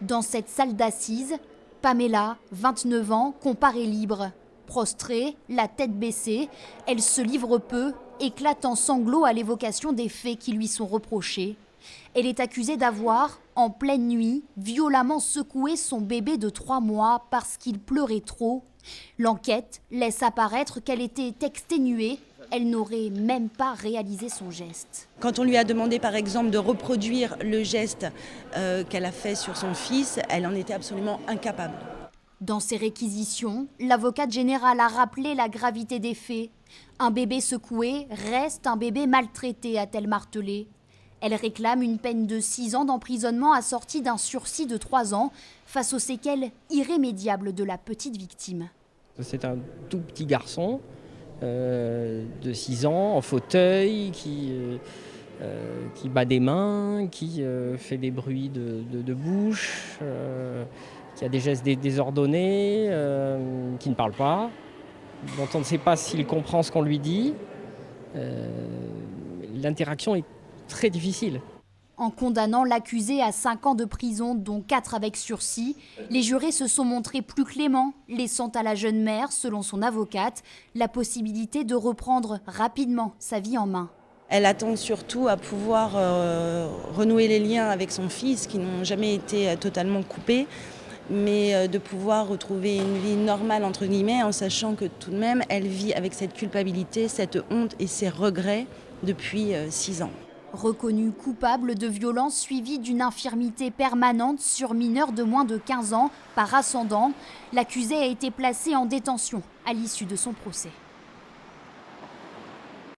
Dans cette salle d'assises, Pamela, 29 ans, comparée libre. Prostrée, la tête baissée, elle se livre peu, éclate en sanglots à l'évocation des faits qui lui sont reprochés. Elle est accusée d'avoir, en pleine nuit, violemment secoué son bébé de 3 mois parce qu'il pleurait trop. L'enquête laisse apparaître qu'elle était exténuée. Elle n'aurait même pas réalisé son geste. Quand on lui a demandé par exemple de reproduire le geste qu'elle a fait sur son fils, elle en était absolument incapable. Dans ses réquisitions, l'avocate générale a rappelé la gravité des faits. Un bébé secoué reste un bébé maltraité, a-t-elle martelé. Elle réclame une peine de 6 ans d'emprisonnement assortie d'un sursis de 3 ans face aux séquelles irrémédiables de la petite victime. C'est un tout petit garçon de 6 ans en fauteuil qui bat des mains, qui fait des bruits de bouche, qui a des gestes désordonnés, qui ne parle pas, dont on ne sait pas s'il comprend ce qu'on lui dit. L'interaction est très difficile. En condamnant l'accusé à 5 ans de prison, dont 4 avec sursis, les jurés se sont montrés plus cléments, laissant à la jeune mère, selon son avocate, la possibilité de reprendre rapidement sa vie en main. Elle attend surtout à pouvoir renouer les liens avec son fils qui n'ont jamais été totalement coupés, mais de pouvoir retrouver une vie normale entre guillemets en sachant que tout de même elle vit avec cette culpabilité, cette honte et ces regrets depuis 6 ans. Reconnue coupable de violences suivies d'une infirmité permanente sur mineur de moins de 15 ans par ascendant, l'accusée a été placée en détention à l'issue de son procès.